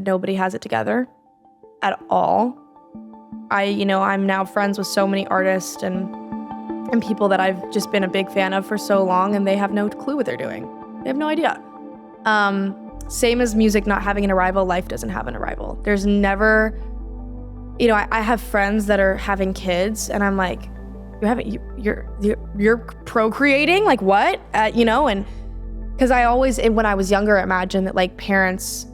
nobody has it together at all. I'm now friends with so many artists and people that I've just been a big fan of for so long, and they have no clue what they're doing. They have no idea. Same as music not having an arrival, life doesn't have an arrival. There's never, I have friends that are having kids, and I'm like, you're procreating? Like what? And because I always, when I was younger, imagined that like parents,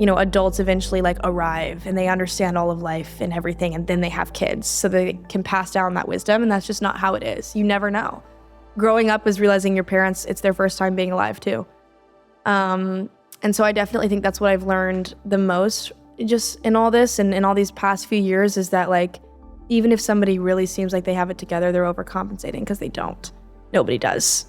adults eventually like arrive and they understand all of life and everything, and then they have kids so they can pass down that wisdom, and that's just not how it is. You never know. Growing up is realizing your parents, it's their first time being alive too. And so I definitely think that's what I've learned the most just in all this and in all these past few years, is that like, even if somebody really seems like they have it together, they're overcompensating, because they don't. Nobody does.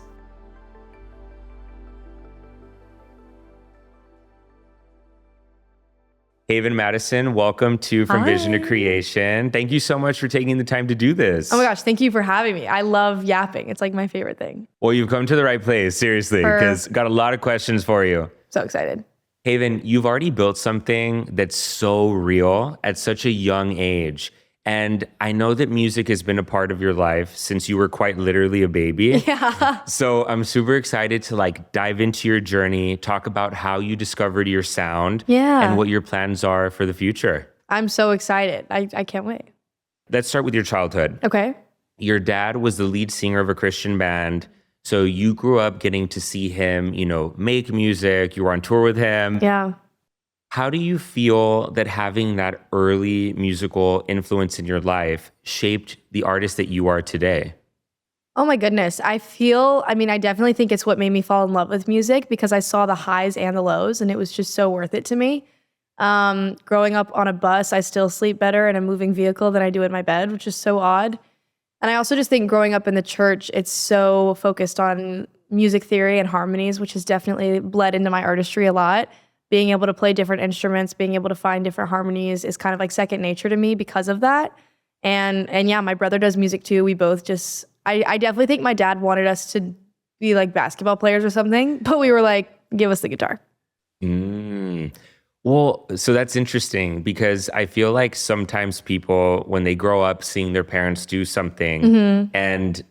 Haven Madison, welcome to From Vision to Creation. Thank you so much for taking the time to do this. Oh my gosh, thank you for having me. I love yapping. It's like my favorite thing. Well, you've come to the right place, seriously, because got a lot of questions for you. So excited. Haven, you've already built something that's so real at such a young age. And I know that music has been a part of your life since you were quite literally a baby. Yeah. So I'm super excited to like dive into your journey, talk about how you discovered your sound, and what your plans are for the future. I'm so excited. I can't wait. Let's start with your childhood. Okay. Your dad was the lead singer of a Christian band. So you grew up getting to see him, make music. You were on tour with him. Yeah. How do you feel that having that early musical influence in your life shaped the artist that you are today? Oh my goodness. I definitely think it's what made me fall in love with music, because I saw the highs and the lows, and it was just so worth it to me. Growing up on a bus, I still sleep better in a moving vehicle than I do in my bed, which is so odd. And I also just think growing up in the church, it's so focused on music theory and harmonies, which has definitely bled into my artistry a lot. Being able to play different instruments, being able to find different harmonies is kind of like second nature to me because of that. And yeah, my brother does music too. We both just, I definitely think my dad wanted us to be like basketball players or something, but we were like, give us the guitar. Well, so that's interesting, because I feel like sometimes people, when they grow up seeing their parents do something, and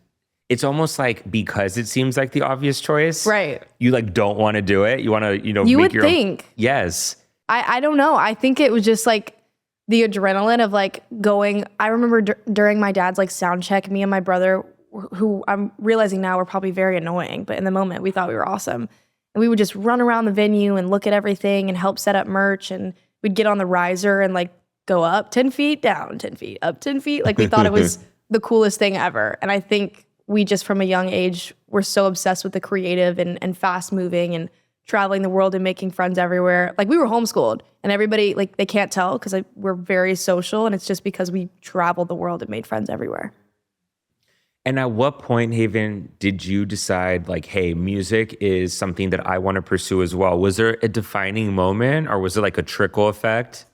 it's almost like, because it seems like the obvious choice, right? You like don't want to do it. You want to, you make would your think. Own. Yes. I don't know. I think it was just like the adrenaline of like going. I remember during my dad's like sound check, me and my brother, who I'm realizing now were probably very annoying, but in the moment we thought we were awesome. And we would just run around the venue and look at everything and help set up merch. And we'd get on the riser and like go up 10 feet, down 10 feet, up 10 feet. Like we thought it was the coolest thing ever. And I think we just from a young age were so obsessed with the creative and fast moving and traveling the world and making friends everywhere. Like we were homeschooled, and everybody, like they can't tell because we're very social, and it's just because we traveled the world and made friends everywhere. And at what point, Haven, did you decide like, hey, music is something that I want to pursue as well? Was there a defining moment, or was it like a trickle effect?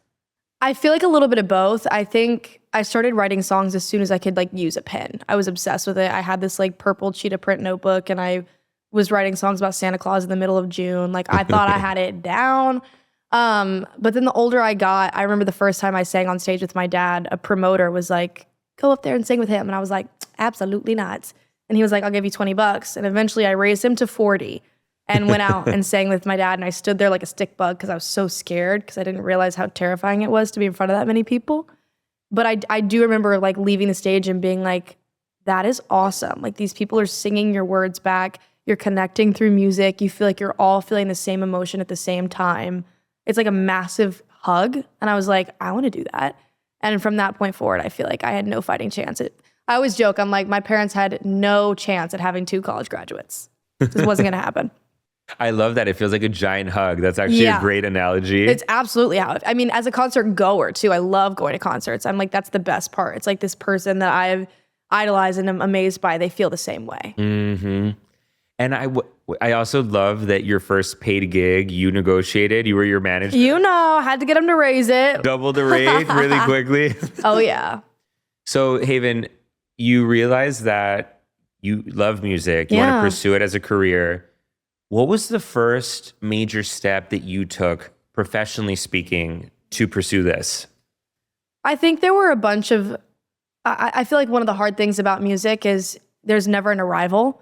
I feel like a little bit of both. I think I started writing songs as soon as I could like use a pen. I was obsessed with it. I had this like purple cheetah-print notebook, and I was writing songs about Santa Claus in the middle of June. Like I thought I had it down. But then the older I got, I remember the first time I sang on stage with my dad, a promoter was like, go up there and sing with him. And I was like, absolutely not. And he was like, I'll give you $20. And eventually I raised him to 40 and went out and sang with my dad. And I stood there like a stick bug because I was so scared, because I didn't realize how terrifying it was to be in front of that many people. But I do remember like leaving the stage and being like, that is awesome. Like these people are singing your words back. You're connecting through music. You feel like you're all feeling the same emotion at the same time. It's like a massive hug. And I was like, I want to do that. And from that point forward, I feel like I had no fighting chance. I always joke, I'm like, my parents had no chance at having 2 college graduates. This wasn't going to happen. I love that. It feels like a giant hug. That's actually a great analogy. It's absolutely how I mean, as a concert goer too, I love going to concerts. I'm like, that's the best part. It's like this person that I've idolized and am amazed by, they feel the same way. Mm-hmm. And I also love that your first paid gig, you negotiated. You were your manager. Had to get them to raise it. Double the rate really quickly. Oh, yeah. So, Haven, you realize that you love music. You want to pursue it as a career. What was the first major step that you took professionally speaking, to pursue this? I think there were a bunch of, I feel like one of the hard things about music is there's never an arrival.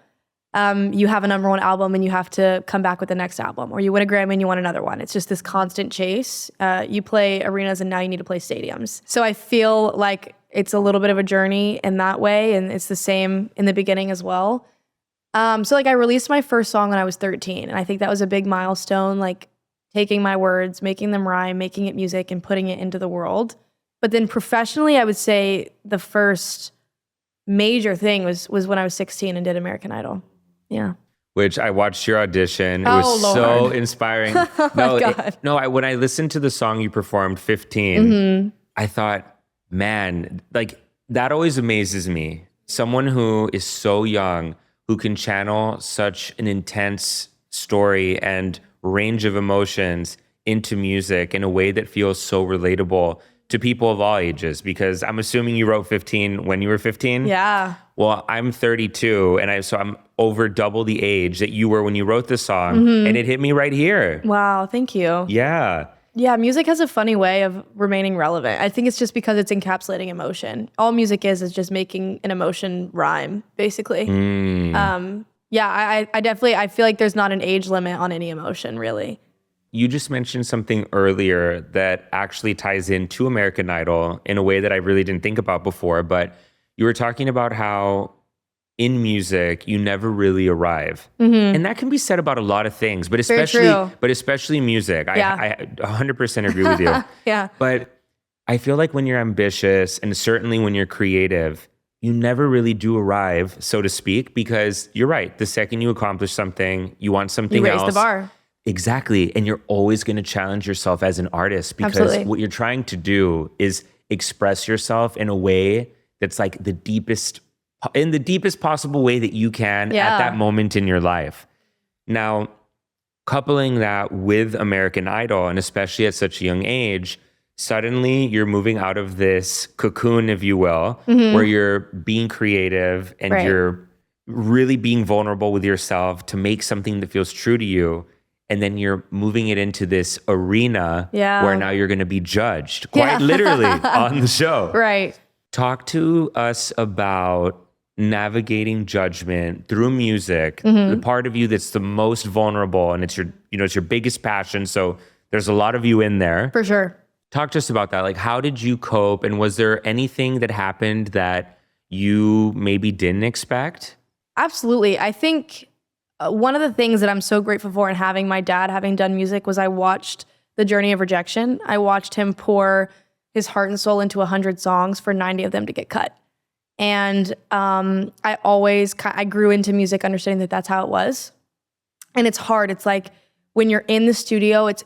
You have a number one album and you have to come back with the next album, or you win a Grammy and you want another one. It's just this constant chase. You play arenas and now you need to play stadiums. So I feel like it's a little bit of a journey in that way, and it's the same in the beginning as well. So like I released my first song when I was 13, and I think that was a big milestone, like taking my words, making them rhyme, making it music, and putting it into the world. But then professionally, I would say the first major thing was when I was 16 and did American Idol. Yeah. Which I watched your audition. It was so inspiring. When I listened to the song you performed, 15, I thought, man, like that always amazes me. Someone who is so young, who can channel such an intense story and range of emotions into music in a way that feels so relatable to people of all ages, because I'm assuming you wrote 15 when you were 15? Yeah. Well, I'm 32, and so I'm over double the age that you were when you wrote the song, and it hit me right here. Wow, thank you. Yeah. Yeah, music has a funny way of remaining relevant. I think it's just because it's encapsulating emotion. All music is just making an emotion rhyme, basically. I definitely, I feel like there's not an age limit on any emotion, really. You just mentioned something earlier that actually ties into American Idol in a way that I really didn't think about before, but you were talking about how in music, you never really arrive. And that can be said about a lot of things, but especially music. I 100% agree with you. Yeah. But I feel like when you're ambitious, and certainly when you're creative, you never really do arrive, so to speak, because you're right. The second you accomplish something, you want something else. You raise the bar. Exactly. And you're always going to challenge yourself as an artist, because what you're trying to do is express yourself in a way that's like in the deepest possible way that you can at that moment in your life. Now, coupling that with American Idol, and especially at such a young age, suddenly you're moving out of this cocoon, if you will, where you're being creative and you're really being vulnerable with yourself to make something that feels true to you. And then you're moving it into this arena where now you're going to be judged quite literally on the show. Right. Talk to us about navigating judgment through music, the part of you that's the most vulnerable, and it's your biggest passion. So there's a lot of you in there. For sure. Talk to us about that. Like, how did you cope? And was there anything that happened that you maybe didn't expect? Absolutely. I think one of the things that I'm so grateful for, and having my dad having done music, was I watched the journey of rejection. I watched him pour his heart and soul into 100 songs for 90 of them to get cut. And I grew into music understanding that that's how it was. And it's hard. It's like when you're in the studio, it's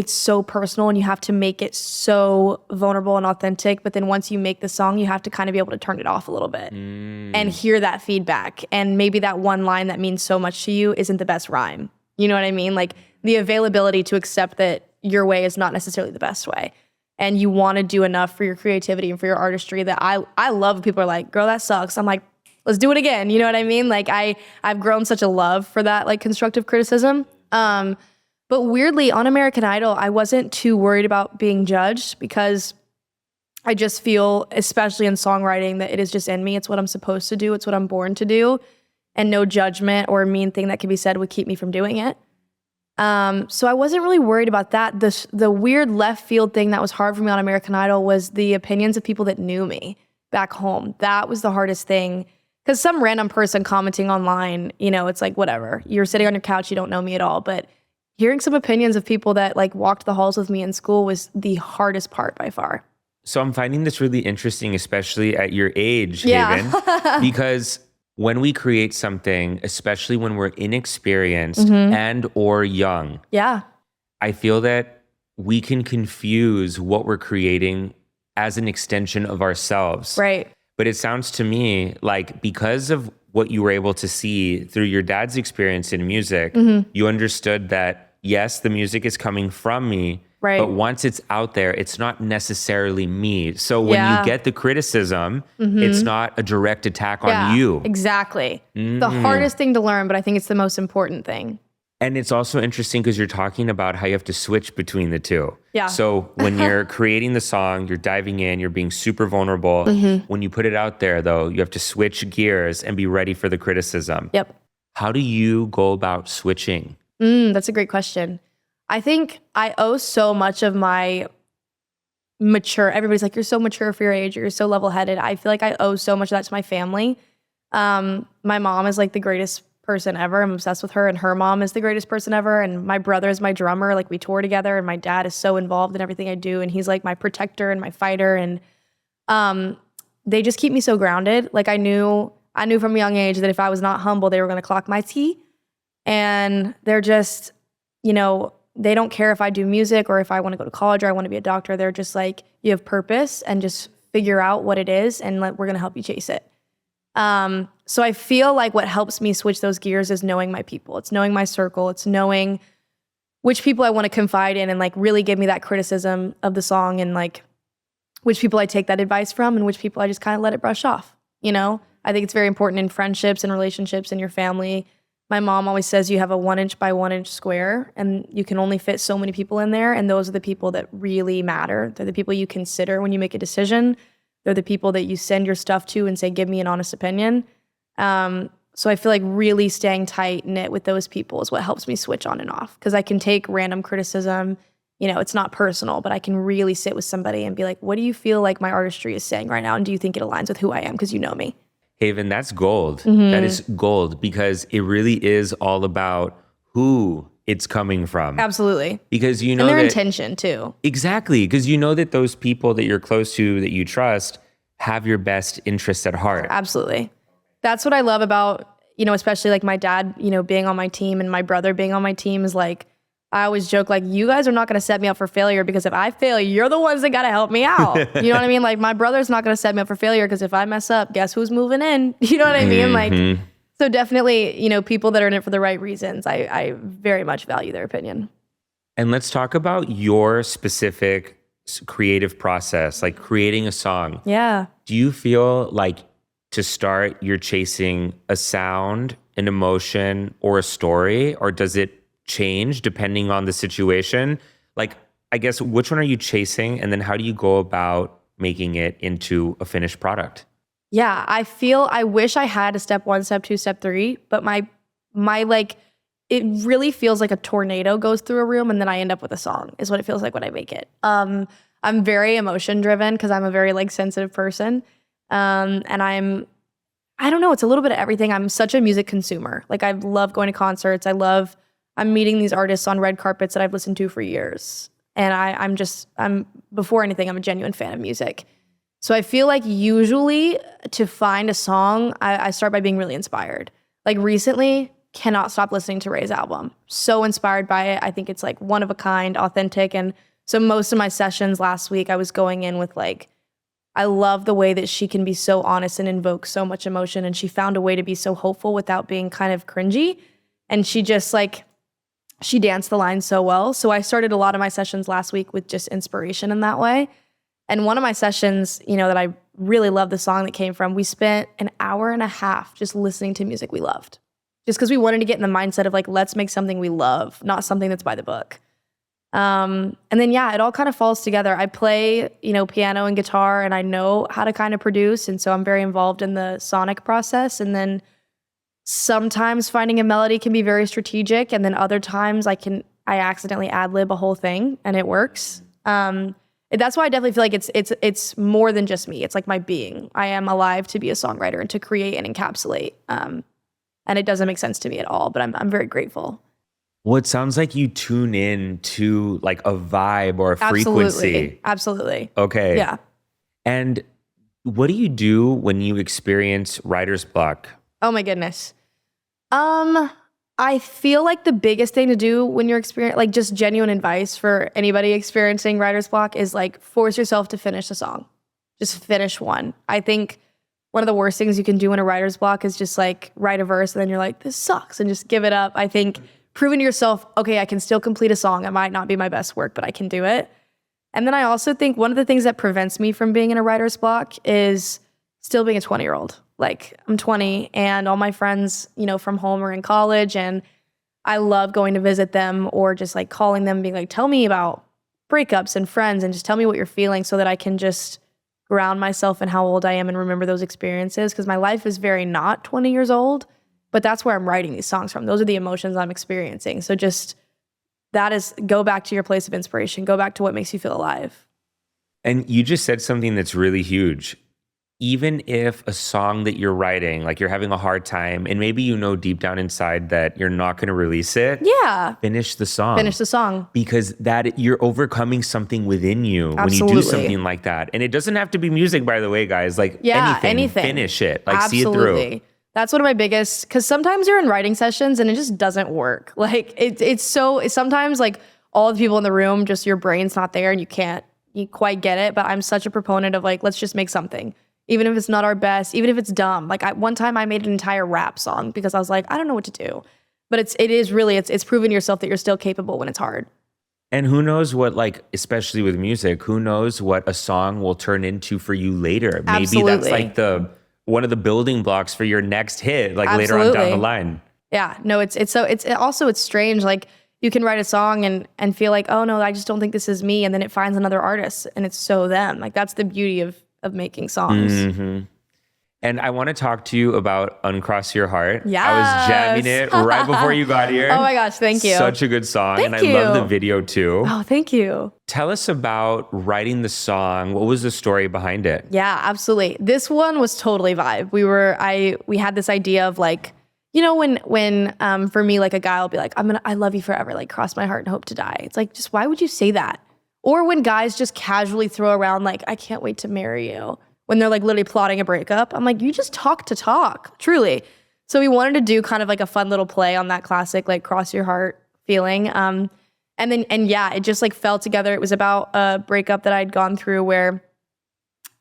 so personal, and you have to make it so vulnerable and authentic. But then once you make the song, you have to kind of be able to turn it off a little bit and hear that feedback. And maybe that one line that means so much to you isn't the best rhyme. You know what I mean? Like the availability to accept that your way is not necessarily the best way. And you want to do enough for your creativity and for your artistry that I love when people are like, girl, that sucks. I'm like, let's do it again. You know what I mean? Like I've grown such a love for that, like constructive criticism. But weirdly, on American Idol, I wasn't too worried about being judged, because I just feel, especially in songwriting, that it is just in me. It's what I'm supposed to do. It's what I'm born to do. And no judgment or mean thing that could be said would keep me from doing it. So I wasn't really worried about that. The weird left field thing that was hard for me on American Idol was the opinions of people that knew me back home. That was the hardest thing. Because some random person commenting online, it's like, whatever. You're sitting on your couch, you don't know me at all. But hearing some opinions of people that like walked the halls with me in school was the hardest part by far. So I'm finding this really interesting, especially at your age, Haven, because when we create something, especially when we're inexperienced and or young, I feel that we can confuse what we're creating as an extension of ourselves. Right. But it sounds to me like because of what you were able to see through your dad's experience in music, you understood that, yes, the music is coming from me, but once it's out there, it's not necessarily me. So when you get the criticism, it's not a direct attack on you. Exactly. The hardest thing to learn, but I think it's the most important thing. And it's also interesting because you're talking about how you have to switch between the two. Yeah. So when you're creating the song, you're diving in, you're being super vulnerable. When you put it out there, though, you have to switch gears and be ready for the criticism. Yep. How do you go about switching? That's a great question. I think I owe so much of my everybody's like, you're so mature for your age, you're so level-headed. I feel like I owe so much of that to my family. My mom is like the greatest person ever. I'm obsessed with her, and her mom is the greatest person ever. And my brother is my drummer. Like, we tour together, and my dad is so involved in everything I do, and he's like my protector and my fighter. And they just keep me so grounded. Like, I knew from a young age that if I was not humble, they were going to clock my tea. And they're just, they don't care if I do music or if I want to go to college or I want to be a doctor. They're just like, you have purpose, and just figure out what it is, and we're going to help you chase it. So I feel like what helps me switch those gears is knowing my people. It's knowing my circle. It's knowing which people I want to confide in and like really give me that criticism of the song, and like which people I take that advice from and which people I just kind of let it brush off. I think it's very important in friendships and relationships and your family. My mom always says you have a 1 inch by 1 inch square, and you can only fit so many people in there. And those are the people that really matter. They're the people you consider when you make a decision. They're the people that you send your stuff to and say, give me an honest opinion. So I feel like really staying tight knit with those people is what helps me switch on and off, because I can take random criticism. It's not personal, but I can really sit with somebody and be like, what do you feel like my artistry is saying right now? And do you think it aligns with who I am? Because you know me. Haven, that's gold. That is gold, because it really is all about who it's coming from. Absolutely. Because and their intention too. Exactly. Because that those people that you're close to, that you trust, have your best interests at heart. Absolutely. That's what I love about, especially like my dad, being on my team, and my brother being on my team is like, I always joke, like, you guys are not going to set me up for failure, because if I fail, you're the ones that got to help me out. You know what I mean? Like, my brother's not going to set me up for failure, because if I mess up, guess who's moving in? You know what I mean? Like, so definitely, people that are in it for the right reasons, I very much value their opinion. And let's talk about your specific creative process, like creating a song. Yeah. Do you feel like to start, you're chasing a sound, an emotion, or a story, or does it change depending on the situation? Like, I guess, which one are you chasing, and then how do you go about making it into a finished product? Yeah, I wish I had a step 1, step 2, step 3, but my like, it really feels like a tornado goes through a room and then I end up with a song, is what it feels like when I make it. I'm very emotion driven, because I'm a very like sensitive person. And I don't know, it's a little bit of everything. I'm such a music consumer. Like, I love going to concerts. I'm meeting these artists on red carpets that I've listened to for years. And I'm before anything, I'm a genuine fan of music. So I feel like usually to find a song, I start by being really inspired. Like, recently, cannot stop listening to Ray's album. So inspired by it. I think it's like one of a kind, authentic. And so most of my sessions last week, I was going in with like, I love the way that she can be so honest and invoke so much emotion. And she found a way to be so hopeful without being kind of cringy. And she just like, she danced the line so well. So I started a lot of my sessions last week with just inspiration in that way. And one of my sessions, that I really love the song that came from, we spent an hour and a half just listening to music we loved. Just because we wanted to get in the mindset of like, let's make something we love, not something that's by the book. And then, yeah, it all kind of falls together. I play, piano and guitar, and I know how to kind of produce. And so I'm very involved in the sonic process. And then sometimes finding a melody can be very strategic. And then other times I accidentally ad-lib a whole thing and it works. That's why I definitely feel like it's more than just me. It's like my being. I am alive to be a songwriter and to create and encapsulate. And it doesn't make sense to me at all, but I'm very grateful. Well, it sounds like you tune in to like a vibe or a frequency. Absolutely. Okay. Yeah. And what do you do when you experience writer's block? Oh my goodness. I feel like the biggest thing to do when you're experiencing, like, just genuine advice for anybody experiencing writer's block is like, force yourself to finish a song. Just finish one. I think one of the worst things you can do in a writer's block is just like write a verse and then you're like, this sucks, and just give it up. I think proving to yourself, okay, I can still complete a song. It might not be my best work, but I can do it. And then I also think one of the things that prevents me from being in a writer's block is still being a 20-year-old. Like, I'm 20 and all my friends, from home are in college, and I love going to visit them or just like calling them, being like, tell me about breakups and friends and just tell me what you're feeling so that I can just ground myself in how old I am and remember those experiences. Because my life is very not 20 years old, but that's where I'm writing these songs from. Those are the emotions I'm experiencing. So just that is, go back to your place of inspiration. Go back to what makes you feel alive. And you just said something that's really huge. Even if a song that you're writing, like you're having a hard time and maybe you know deep down inside that you're not going to release it. Yeah. Finish the song. Finish the song. Because that you're overcoming something within you Absolutely. when you do something like that. And it doesn't have to be music, by the way, guys. Like anything. Finish it. Like Absolutely. See it through. That's one of my biggest, because sometimes you're in writing sessions and it just doesn't work. Like it's sometimes like all the people in the room, just your brain's not there and you quite get it. But I'm such a proponent of like, let's just make something. Even if it's not our best, even if it's dumb. Like one time I made an entire rap song because I was like, I don't know what to do. But it's proving to yourself that you're still capable when it's hard. And who knows what, like, especially with music, who knows what a song will turn into for you later. Maybe Absolutely. That's like one of the building blocks for your next hit, like Absolutely. later on down the line. Yeah, no, it's strange. Like you can write a song and feel like, oh no, I just don't think this is me. And then it finds another artist and it's so them. Like that's the beauty of making songs. Mm-hmm. And I want to talk to you about Uncross Your Heart. Yes. I was jamming it right before you got here. Oh my gosh, thank you. Such a good song. Thank and you. I love the video too. Oh, thank you. Tell us about writing the song. What was the story behind it? Yeah, absolutely. This one was totally vibe. We had this idea of like, you know, when for me, like a guy will be like, I love you forever, like cross my heart and hope to die. It's like, just why would you say that? Or when guys just casually throw around like, I can't wait to marry you, when they're like literally plotting a breakup. I'm like, you just talk to talk, truly. So we wanted to do kind of like a fun little play on that classic, like cross your heart feeling. And yeah, it just like fell together. It was about a breakup that I'd gone through where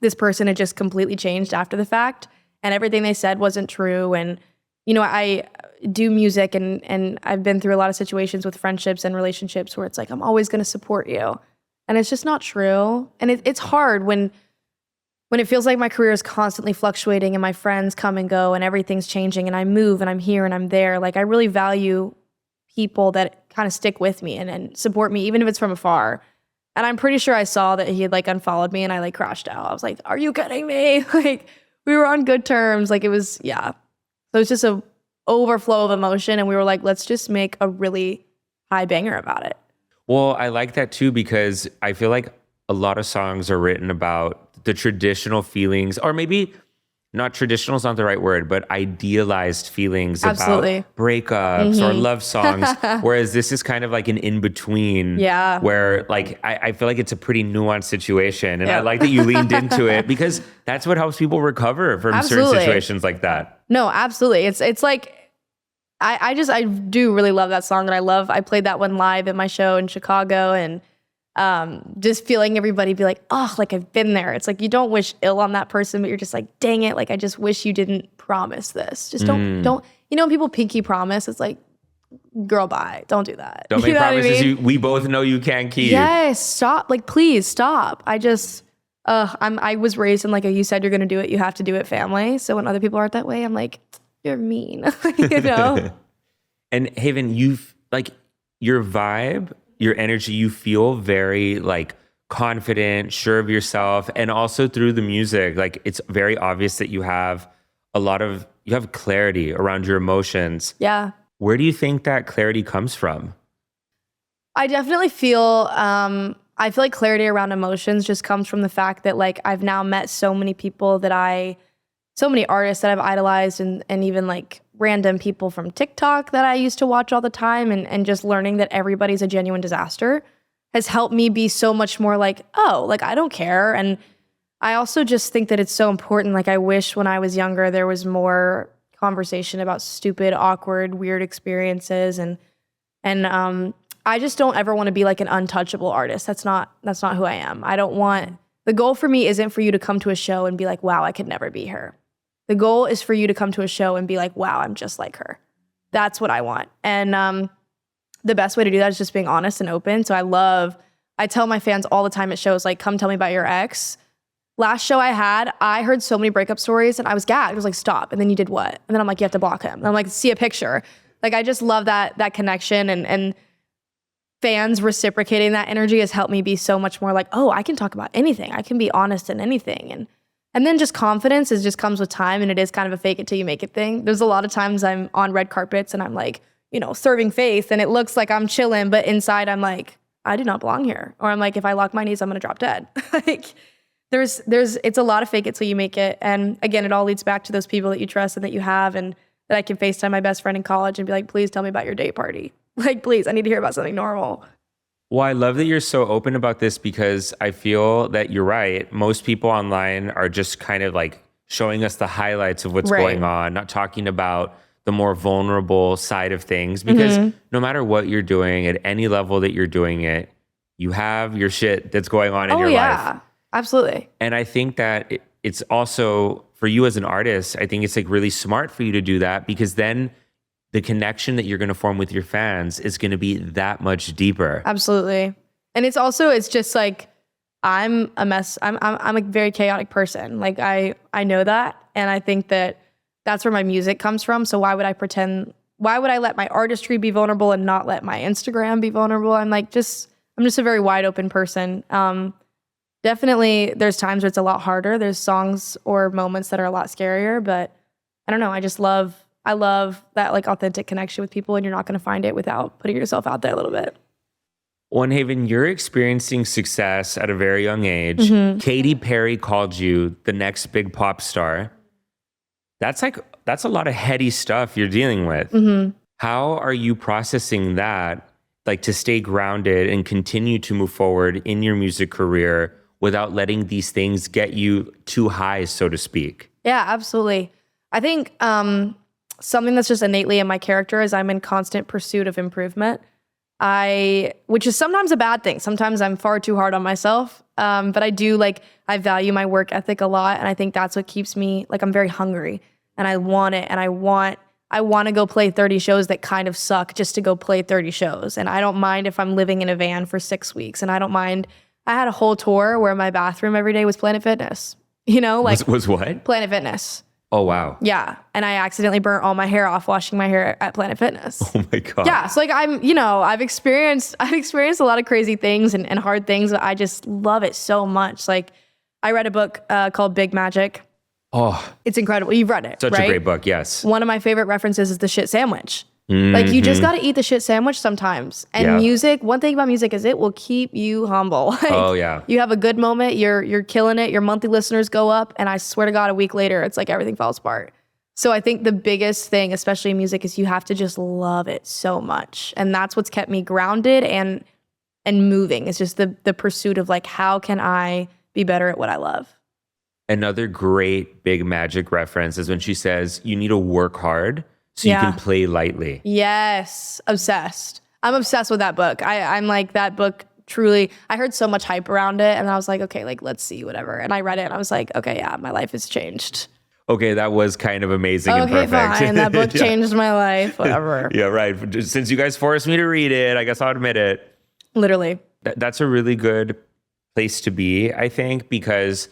this person had just completely changed after the fact and everything they said wasn't true. And, you know, I do music and I've been through a lot of situations with friendships and relationships where it's like, I'm always going to support you. And it's just not true. And it's hard when it feels like my career is constantly fluctuating and my friends come and go and everything's changing and I move and I'm here and I'm there. Like I really value people that kind of stick with me and support me, even if it's from afar. And I'm pretty sure I saw that he had like unfollowed me and I like crashed out. I was like, are you kidding me? Like we were on good terms. Like it was, yeah. So it's just a overflow of emotion. And we were like, let's just make a really high banger about it. Well, I like that too, because I feel like a lot of songs are written about the traditional feelings, or maybe not traditional is not the right word, but idealized feelings Absolutely. About breakups or love songs. Whereas this is kind of like an in-between where like, I feel like it's a pretty nuanced situation. And I like that you leaned into it because that's what helps people recover from certain situations like that. No, absolutely. It's like, I do really love that song. And I played that one live at my show in Chicago and just feeling everybody be like, oh, like I've been there. It's like, you don't wish ill on that person, but you're just like, dang it. Like, I just wish you didn't promise this. Just don't, you know, when people pinky promise, it's like, girl, bye. Don't do that. Don't make promises we both know you can't keep. Yes. Stop. Like, please stop. I was raised in like you said, you're going to do it. You have to do it family. So when other people aren't that way, I'm like, you're mean, you know? And Haven, you've like your vibe, your energy, you feel very like confident, sure of yourself. And also through the music, like it's very obvious that you have clarity around your emotions. Yeah. Where do you think that clarity comes from? I definitely feel, I feel like clarity around emotions just comes from the fact that like I've now met so many people so many artists that I've idolized and even like random people from TikTok that I used to watch all the time and just learning that everybody's a genuine disaster has helped me be so much more like, oh, like I don't care. And I also just think that it's so important. Like I wish when I was younger, there was more conversation about stupid, awkward, weird experiences. And I just don't ever want to be like an untouchable artist. That's not who I am. The goal for me isn't for you to come to a show and be like, wow, I could never be her. The goal is for you to come to a show and be like, wow, I'm just like her. That's what I want. And the best way to do that is just being honest and open. So I tell my fans all the time at shows, like, come tell me about your ex. Last show I had, I heard so many breakup stories and I was gagged. I was like, stop. And then you did what? And then I'm like, you have to block him. And I'm like, see a picture. Like, I just love that connection, and fans reciprocating that energy has helped me be so much more like, oh, I can talk about anything. I can be honest in anything. And then just confidence just comes with time, and it is kind of a fake it till you make it thing. There's a lot of times I'm on red carpets and I'm like, serving faith, and it looks like I'm chilling, but inside I'm like, I do not belong here. Or I'm like, if I lock my knees, I'm gonna drop dead. Like, it's a lot of fake it till you make it. And again, it all leads back to those people that you trust and that you have, and that I can FaceTime my best friend in college and be like, please tell me about your date party. Like, please, I need to hear about something normal. Well, I love that you're so open about this, because I feel that you're right. Most people online are just kind of like showing us the highlights of what's going on, not talking about the more vulnerable side of things, because no matter what you're doing, at any level that you're doing it, you have your shit that's going on in your life. Absolutely. And I think that it's also, for you as an artist, I think it's like really smart for you to do that, because then the connection that you're going to form with your fans is going to be that much deeper. Absolutely. And it's just like, I'm a mess. I'm a very chaotic person. Like, I know that. And I think that that's where my music comes from. So why would I let my artistry be vulnerable and not let my Instagram be vulnerable? I'm just a very wide open person. Definitely there's times where it's a lot harder. There's songs or moments that are a lot scarier, but I don't know. I love that like authentic connection with people, and you're not going to find it without putting yourself out there a little bit. Well, Haven, you're experiencing success at a very young age. Katy Perry called you the next big pop star. That's a lot of heady stuff you're dealing with. How are you processing that, like, to stay grounded and continue to move forward in your music career without letting these things get you too high, so to speak? Yeah, absolutely. I think something that's just innately in my character is I'm in constant pursuit of improvement. Which is sometimes a bad thing. Sometimes I'm far too hard on myself. But I value my work ethic a lot. And I think that's what keeps me, like, I'm very hungry, and I want it. And I want to go play 30 shows that kind of suck just to go play 30 shows. And I don't mind if I'm living in a van for 6 weeks. And I don't mind. I had a whole tour where my bathroom every day was Planet Fitness. Was what? Planet Fitness. Oh, wow. Yeah. And I accidentally burnt all my hair off washing my hair at Planet Fitness. Oh my God. Yeah. So like I've experienced a lot of crazy things and hard things, but I just love it so much. Like, I read a book called Big Magic. Oh, it's incredible. You've read it, such right? a great book. Yes. One of my favorite references is the shit sandwich. Like, you just got to eat the shit sandwich sometimes. And music, one thing about music is it will keep you humble. Like, oh yeah. You have a good moment, you're killing it, your monthly listeners go up, and I swear to God, a week later, it's like everything falls apart. So I think the biggest thing, especially in music, is you have to just love it so much. And that's what's kept me grounded and moving. It's just the pursuit of, like, how can I be better at what I love? Another great Big Magic reference is when she says, you need to work hard so you can play lightly. Yes. Obsessed. I'm obsessed with that book. I'm like, that book truly, I heard so much hype around it, and I was like, okay, like, let's see, whatever. And I read it and I was like, okay, yeah, my life has changed. Okay, that was kind of amazing and perfect. Okay, fine. That book changed my life, whatever. Yeah, right. Since you guys forced me to read it, I guess I'll admit it. Literally. That's a really good place to be, I think, because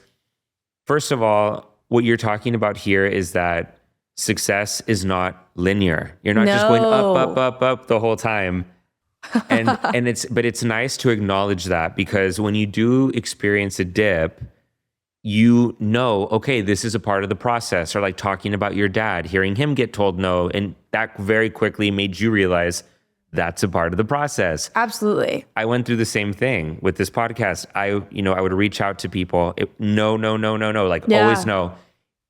first of all, what you're talking about here is that success is not linear. You're not just going up the whole time. And it's nice to acknowledge that, because when you do experience a dip, you know, okay, this is a part of the process. Or like talking about your dad, hearing him get told no, and that very quickly made you realize that's a part of the process. Absolutely. I went through the same thing with this podcast. I would reach out to people. No, like always no.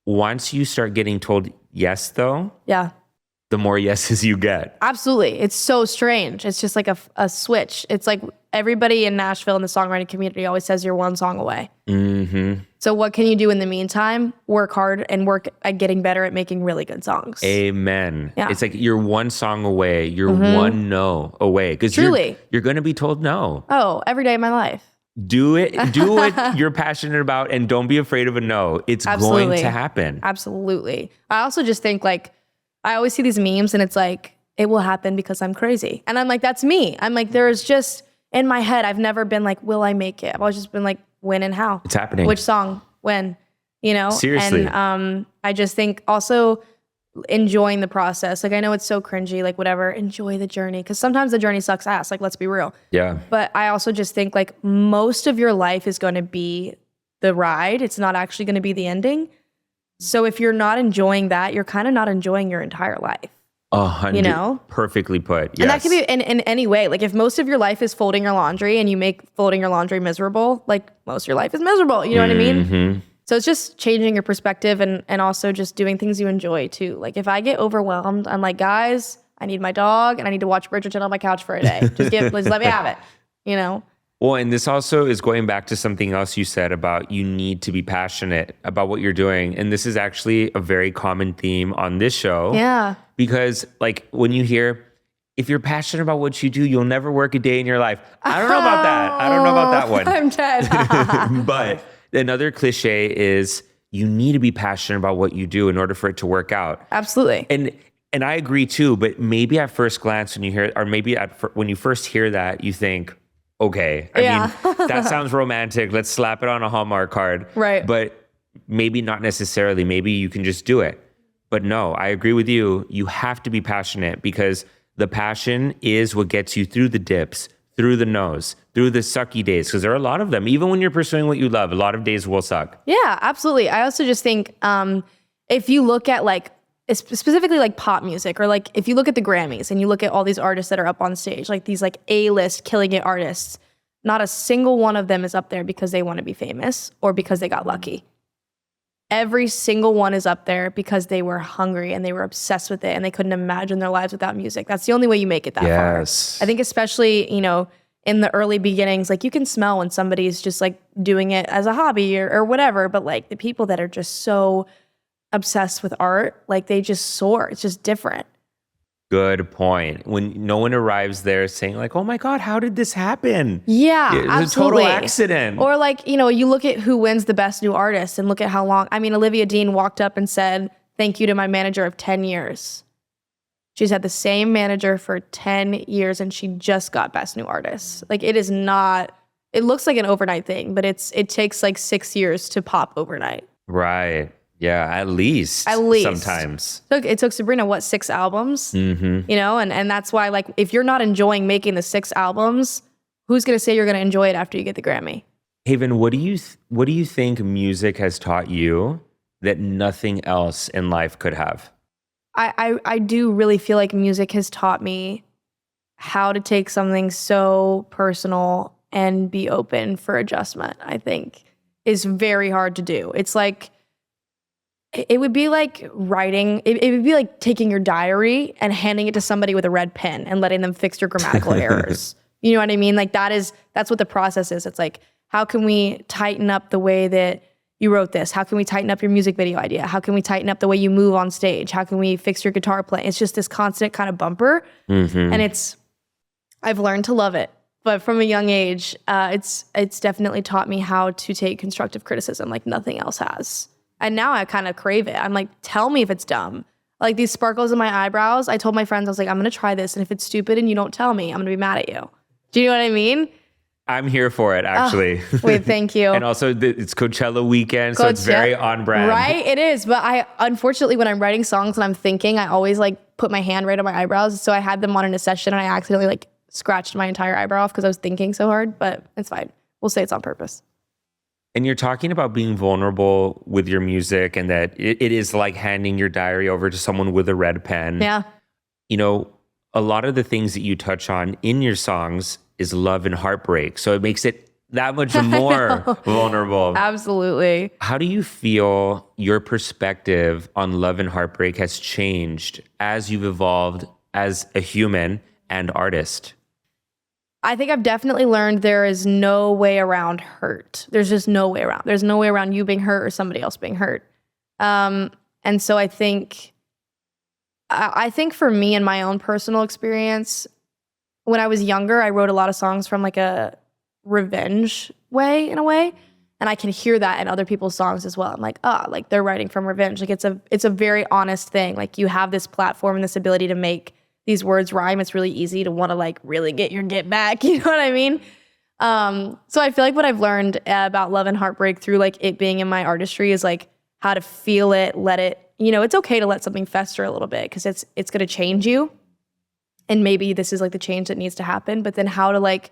Once you start getting told yes, though, the more yeses you get. Absolutely. It's so strange. It's just like a switch. It's like everybody in Nashville in the songwriting community always says you're one song away. So what can you do in the meantime? Work hard and work at getting better at making really good songs. Amen. Yeah. It's like you're one song away. You're one no away. Because you're going to be told no. Oh, every day of my life. Do it. Do what you're passionate about, and don't be afraid of a no. It's going to happen. Absolutely. I also just think, like, I always see these memes and it's like, it will happen because I'm crazy. And I'm like, that's me. I'm like, there's just, in my head, I've never been like, will I make it? I've always just been like, when and how. It's happening. Which song? When? Seriously. And I just think also enjoying the process. Like, I know it's so cringy, like whatever, enjoy the journey. Cause sometimes the journey sucks ass. Like, let's be real. Yeah. But I also just think like most of your life is going to be the ride. It's not actually going to be the ending. So if you're not enjoying that, you're kind of not enjoying your entire life. 100, you know? Perfectly put. Yes. And that can be in any way. Like if most of your life is folding your laundry and you make folding your laundry miserable, like most of your life is miserable. You know what I mean? So it's just changing your perspective and also just doing things you enjoy too. Like if I get overwhelmed, I'm like, guys, I need my dog and I need to watch Bridgerton on my couch for a day. Just let me have it, you know? Well, and this also is going back to something else you said about you need to be passionate about what you're doing. And this is actually a very common theme on this show. Yeah. Because like when you hear, if you're passionate about what you do, you'll never work a day in your life. I don't know about that. I don't know about that one. I'm dead. But another cliche is you need to be passionate about what you do in order for it to work out. Absolutely. And I agree too, but maybe at first glance when you hear, or maybe when you first hear that, you think, okay, I mean, that sounds romantic. Let's slap it on a Hallmark card. Right. But maybe not necessarily. Maybe you can just do it. But no, I agree with you. You have to be passionate because the passion is what gets you through the dips, through the no's, through the sucky days. Because there are a lot of them. Even when you're pursuing what you love, a lot of days will suck. Yeah, absolutely. I also just think if you look at like, specifically like pop music, or like if you look at the Grammys and you look at all these artists that are up on stage, like these like A-list killing it artists, not a single one of them is up there because they want to be famous or because they got lucky. Every single one is up there because they were hungry and they were obsessed with it and they couldn't imagine their lives without music. That's the only way you make it that far. I think especially, you know, in the early beginnings, like you can smell when somebody's just like doing it as a hobby or whatever, but like the people that are just so obsessed with art, like they just soar. It's just different. Good point. When no one arrives there saying like, oh my God, how did this happen? Yeah, it was absolutely. a total accident. Or like, you know, you look at who wins the best new artist and look at how long. I mean, Olivia Dean walked up and said, thank you to my manager of 10 years. She's had the same manager for 10 years and she just got best new artist. Like it is not, it looks like an overnight thing, but it takes like 6 years to pop overnight. Right. Yeah, at least sometimes. It took Sabrina, 6 albums? You know, and that's why, like, if you're not enjoying making the 6 albums, who's going to say you're going to enjoy it after you get the Grammy? Haven, what do you think music has taught you that nothing else in life could have? I do really feel like music has taught me how to take something so personal and be open for adjustment, I think, is very hard to do. It's like, it would be like writing, it would be like taking your diary and handing it to somebody with a red pen and letting them fix your grammatical errors. You know what I mean? Like that's what the process is. It's like, how can we tighten up the way that you wrote this? How can we tighten up your music video idea? How can we tighten up the way you move on stage? How can we fix your guitar playing? It's just this constant kind of bumper. And I've learned to love it. But from a young age, it's definitely taught me how to take constructive criticism like nothing else has. And now I kind of crave it. I'm like, tell me if it's dumb. Like these sparkles in my eyebrows, I told my friends, I was like, I'm going to try this. And if it's stupid and you don't tell me, I'm going to be mad at you. Do you know what I mean? I'm here for it, actually. Wait, thank you. And also, it's Coachella weekend, so it's very on brand. Right? It is. But unfortunately, when I'm writing songs and I'm thinking, I always like put my hand right on my eyebrows. So I had them on in a session and I accidentally like scratched my entire eyebrow off because I was thinking so hard. But it's fine. We'll say it's on purpose. And you're talking about being vulnerable with your music and that it is like handing your diary over to someone with a red pen. Yeah. You know, a lot of the things that you touch on in your songs is love and heartbreak. So it makes it that much more vulnerable. Absolutely. How do you feel your perspective on love and heartbreak has changed as you've evolved as a human and artist? I think I've definitely learned there is no way around hurt. There's just no way around. There's no way around you being hurt or somebody else being hurt. And so I think for me in my own personal experience, when I was younger, I wrote a lot of songs from like a revenge way, in a way. And I can hear that in other people's songs as well. I'm like, like they're writing from revenge. Like it's a very honest thing. Like you have this platform and this ability to make these words rhyme. It's really easy to want to like really get back. You know what I mean? So I feel like what I've learned about love and heartbreak through like it being in my artistry is like how to feel it, let it, it's okay to let something fester a little bit because it's going to change you. And maybe this is like the change that needs to happen, but then how to like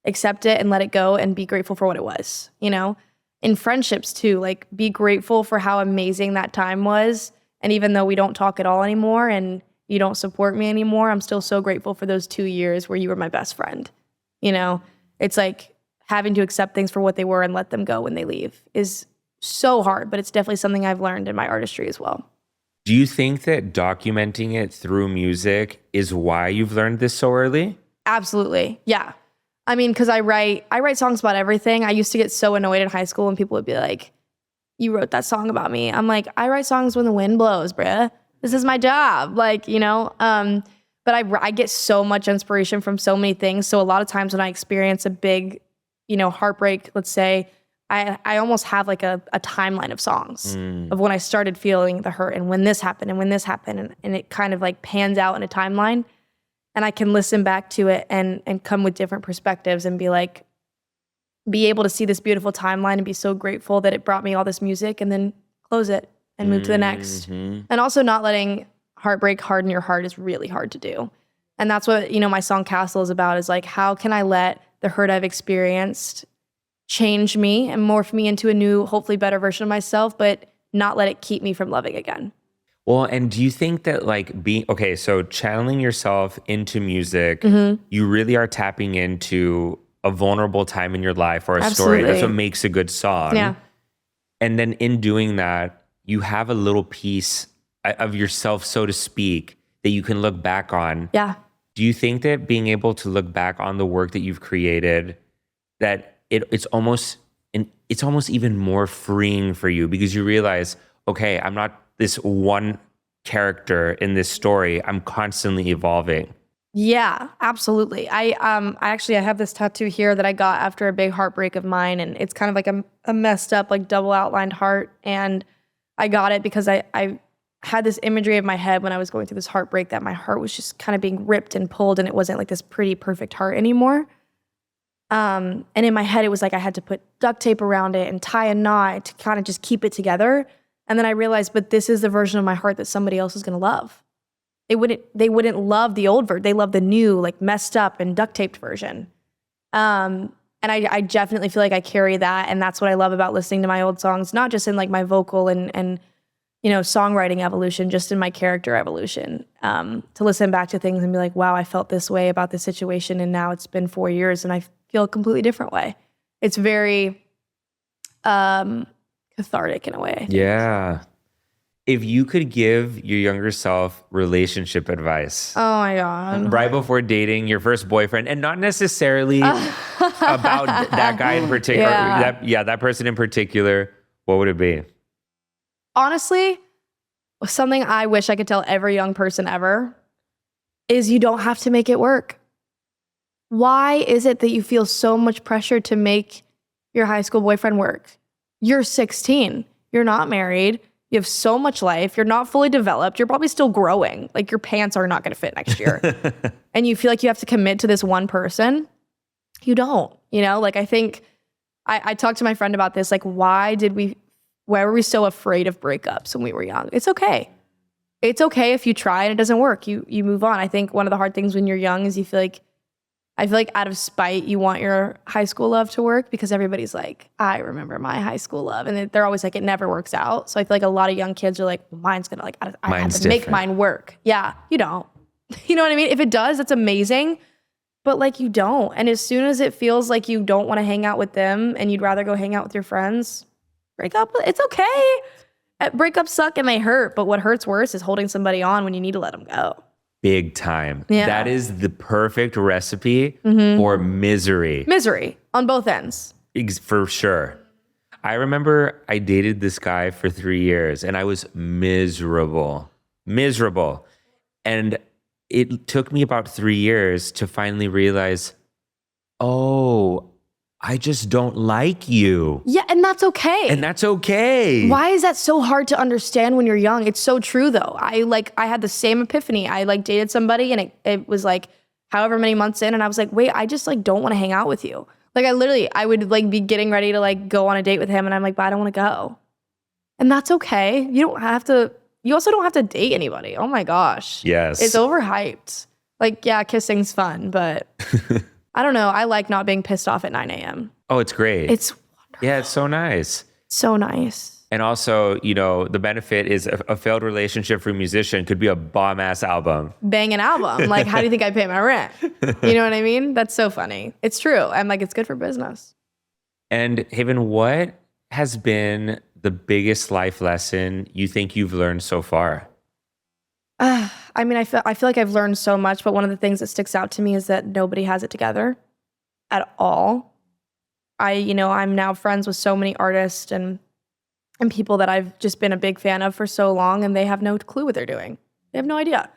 accept it and let it go and be grateful for what it was, In friendships too, like be grateful for how amazing that time was. And even though we don't talk at all anymore and you don't support me anymore, I'm still so grateful for those 2 years where you were my best friend. It's like having to accept things for what they were and let them go when they leave is so hard, but it's definitely something I've learned in my artistry as well. Do you think that documenting it through music is why you've learned this so early? Absolutely. Yeah. I mean, because I write songs about everything. I used to get so annoyed in high school when people would be like, you wrote that song about me. I'm like, I write songs when the wind blows, bruh. This is my job. Like, but I get so much inspiration from so many things. So a lot of times when I experience a big, heartbreak, let's say, I almost have like a timeline of songs of when I started feeling the hurt and when this happened and when this happened. And it kind of like pans out in a timeline. And I can listen back to it and come with different perspectives and be able to see this beautiful timeline and be so grateful that it brought me all this music and then close it and move to the next. And also not letting heartbreak harden your heart is really hard to do. And that's what, my song Castle is about, is like, how can I let the hurt I've experienced change me and morph me into a new, hopefully better version of myself, but not let it keep me from loving again. Well, and do you think that like so channeling yourself into music, you really are tapping into a vulnerable time in your life or a story. That's what makes a good song. Yeah. And then in doing that, you have a little piece of yourself, so to speak, that you can look back on. Yeah. Do you think that being able to look back on the work that you've created, that it's almost even more freeing for you because you realize, okay, I'm not this one character in this story. I'm constantly evolving. Yeah, absolutely. I have this tattoo here that I got after a big heartbreak of mine, and it's kind of like a messed up, like double outlined heart. And I got it because I had this imagery of my head when I was going through this heartbreak that my heart was just kind of being ripped and pulled, and it wasn't like this pretty perfect heart anymore. And in my head, it was like I had to put duct tape around it and tie a knot to kind of just keep it together. And then I realized, but this is the version of my heart that somebody else is going to love. They wouldn't love the old version. They love the new, like messed up and duct taped version. And I definitely feel like I carry that. And that's what I love about listening to my old songs, not just in like my vocal and songwriting evolution, just in my character evolution. To listen back to things and be like, wow, I felt this way about this situation. And now it's been 4 years and I feel a completely different way. It's very cathartic in a way. Yeah. If you could give your younger self relationship advice. Oh my God. Right before dating your first boyfriend, and not necessarily about that guy in particular, that person in particular, what would it be? Honestly, something I wish I could tell every young person ever is you don't have to make it work. Why is it that you feel so much pressure to make your high school boyfriend work? You're 16. You're not married. You have so much life. You're not fully developed. You're probably still growing. Like your pants are not going to fit next year. And you feel like you have to commit to this one person. You don't, like I think I talked to my friend about this. Like, why were we so afraid of breakups when we were young? It's okay. It's okay if you try and it doesn't work. You move on. I think one of the hard things when you're young is I feel like out of spite, you want your high school love to work because everybody's like, I remember my high school love. And they're always like, it never works out. So I feel like a lot of young kids are like, well, mine's going to I have to make mine work. Yeah, you don't. You know what I mean? If it does, that's amazing. But like you don't. And as soon as it feels like you don't want to hang out with them and you'd rather go hang out with your friends, break up. It's okay. Breakups suck and they hurt. But what hurts worse is holding somebody on when you need to let them go. Big time. Yeah. That is the perfect recipe for misery. Misery on both ends. For sure. I remember I dated this guy for 3 years and I was miserable. And it took me about 3 years to finally realize, oh, I just don't like you. Yeah, and that's okay. Why is that so hard to understand when you're young? It's so true though. I had the same epiphany. I dated somebody and it was like however many months in and I was like, wait, I just don't want to hang out with you. Like I would be getting ready to go on a date with him and I'm like, but I don't want to go. And that's okay. You don't have to you also don't have to date anybody. Oh my gosh. Yes. It's overhyped. Like, yeah, kissing's fun, but I don't know. I like not being pissed off at 9 a.m. Oh, it's great. It's wonderful. Yeah, it's so nice. So nice. And also, you know, the benefit is a failed relationship for a musician could be a bomb-ass album. Bang an album. Like, how do you think I pay my rent? You know what I mean? That's so funny. It's true. I'm like, it's good for business. And Haven, what has been the biggest life lesson you think you've learned so far? I mean, I feel like I've learned so much, but one of the things that sticks out to me is that nobody has it together at all. I'm now friends with so many artists and people that I've just been a big fan of for so long, and they have no clue what they're doing. They have no idea.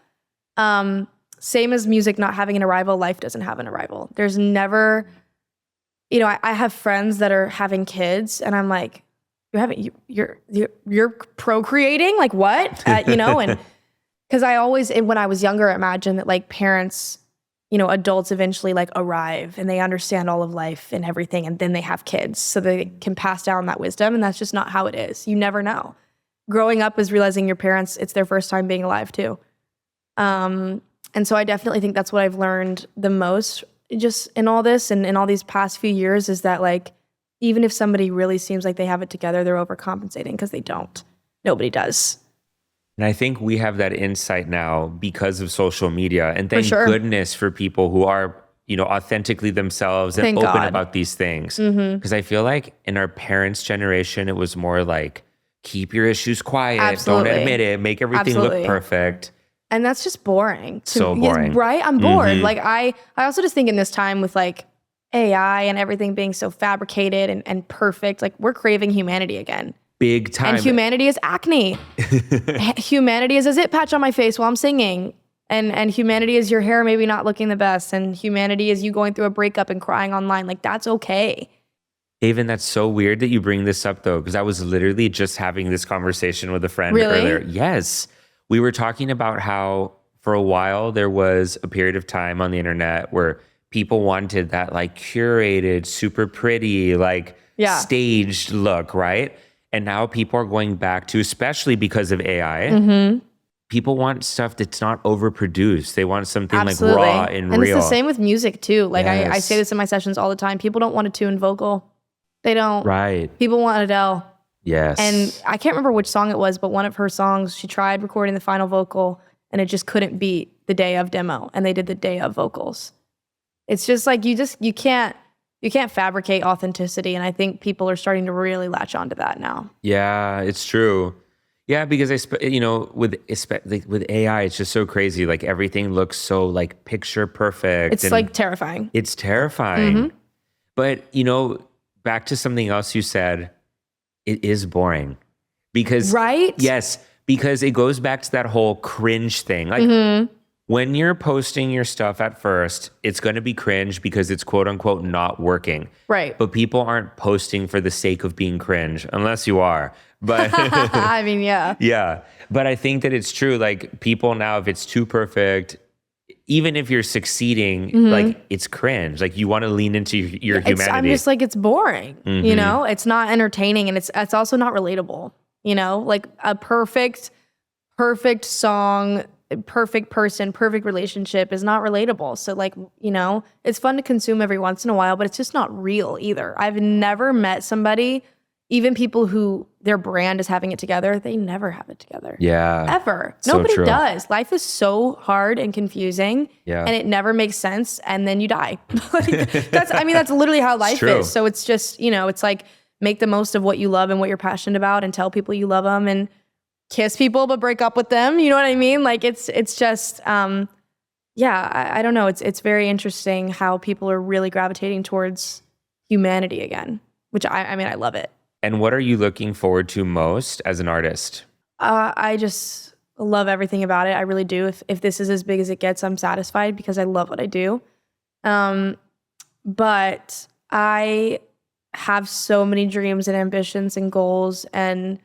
Same as music not having an arrival, life doesn't have an arrival. There's never, I have friends that are having kids, and I'm like, you're procreating? Like what? And because I always, when I was younger, imagined that like parents, adults eventually like arrive and they understand all of life and everything, and then they have kids so they can pass down that wisdom, and that's just not how it is. You never know. Growing up is realizing your parents, it's their first time being alive too. And so I definitely think that's what I've learned the most just in all this and in all these past few years, is that like, even if somebody really seems like they have it together, they're overcompensating because they don't. Nobody does. And I think we have that insight now because of social media. And thank goodness for people who are, authentically themselves and open about these things. Because I feel like in our parents' generation, it was more like, keep your issues quiet. Absolutely. Don't admit it. Make everything look perfect. And that's just boring. So boring. Right? I'm bored. Like I also just think in this time with like AI and everything being so fabricated and perfect, like we're craving humanity again. Big time. And humanity is acne. Humanity is a zit patch on my face while I'm singing. And humanity is your hair maybe not looking the best. And humanity is you going through a breakup and crying online. Like that's okay. Haven, that's so weird that you bring this up though, because I was literally just having this conversation with a friend earlier. Yes. We were talking about how for a while there was a period of time on the internet where people wanted that like curated, super pretty, like staged look, right? And now people are going back to, especially because of AI, people want stuff that's not overproduced. They want something like raw and real. And it's the same with music too. Like I say this in my sessions all the time. People don't want a tuned vocal. They don't. Right. People want Adele. Yes. And I can't remember which song it was, but one of her songs, she tried recording the final vocal and it just couldn't beat the day of demo. And they did the day of vocals. It's just like, you can't fabricate authenticity. And I think people are starting to really latch onto that now. Yeah, it's true. Yeah, because with AI, it's just so crazy. Like everything looks so like picture perfect. It's like terrifying. It's terrifying. But, back to something else you said, it is boring. Because, right? Yes, because it goes back to that whole cringe thing. Like, when you're posting your stuff at first, it's going to be cringe because it's quote unquote not working. Right. But people aren't posting for the sake of being cringe, unless you are. But I mean, yeah. Yeah. But I think that it's true. Like people now, if it's too perfect, even if you're succeeding, like it's cringe. Like you want to lean into your humanity. I'm just like, it's boring. It's not entertaining, and it's also not relatable. Like a perfect song, perfect person, perfect relationship is not relatable. So like, it's fun to consume every once in a while, but it's just not real either. I've never met somebody, even people who their brand is having it together, they never have it together. Yeah. Ever. So Nobody true. does. Life is so hard and confusing. Yeah. And it never makes sense. And then you die. That's literally how life is. So it's just, it's like make the most of what you love and what you're passionate about and tell people you love them and kiss people, but break up with them. You know what I mean? Like it's just, I don't know. It's very interesting how people are really gravitating towards humanity again, which I love it. And what are you looking forward to most as an artist? I just love everything about it. I really do. If this is as big as it gets, I'm satisfied because I love what I do. But I have so many dreams and ambitions and goals, and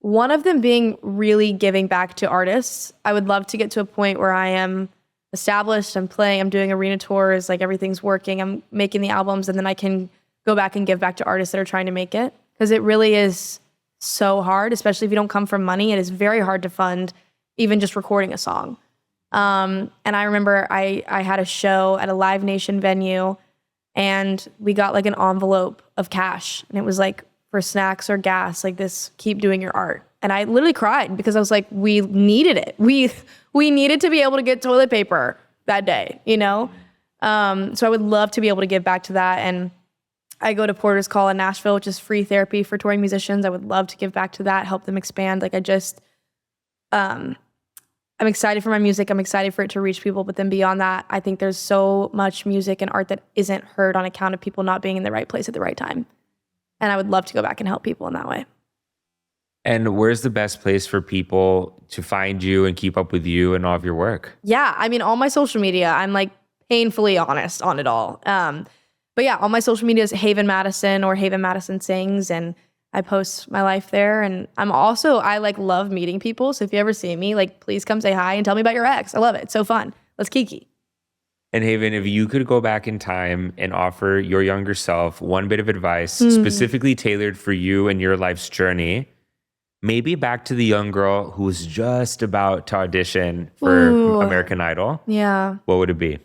one of them being really giving back to artists. I would love to get to a point where I am established, I'm playing, I'm doing arena tours, like everything's working, I'm making the albums, and then I can go back and give back to artists that are trying to make it. Because it really is so hard, especially if you don't come from money. It is very hard to fund even just recording a song. And I remember I had a show at a Live Nation venue, and we got like an envelope of cash, and it was like for snacks or gas, like this, keep doing your art. And I literally cried because I was like, we needed it. We needed to be able to get toilet paper that day, you know? So I would love to be able to give back to that. And I go to Porter's Call in Nashville, which is free therapy for touring musicians. I would love to give back to that, help them expand. Like I'm excited for my music. I'm excited for it to reach people. But then beyond that, I think there's so much music and art that isn't heard on account of people not being in the right place at the right time. And I would love to go back and help people in that way. And where's the best place for people to find you and keep up with you and all of your work? Yeah, I mean, all my social media, I'm like painfully honest on it all. But yeah, all my social media is Haven Madison or Haven Madison Sings, and I post my life there. And I like love meeting people. So if you ever see me, like, please come say hi and tell me about your ex. I love it. It's so fun. Let's kiki. And Haven, if you could go back in time and offer your younger self one bit of advice specifically tailored for you and your life's journey, maybe back to the young girl who was just about to audition for American Idol, yeah, what would it be?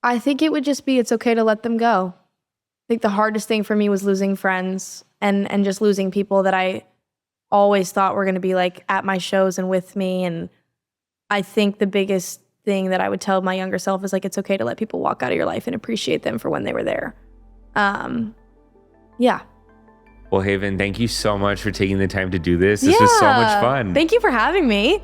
I think it would just be, it's okay to let them go. I think the hardest thing for me was losing friends and just losing people that I always thought were going to be like at my shows and with me. And I think the biggest thing that I would tell my younger self is like, it's okay to let people walk out of your life and appreciate them for when they were there. Yeah. Well, Haven, thank you so much for taking the time to do this. This was so much fun. Thank you for having me.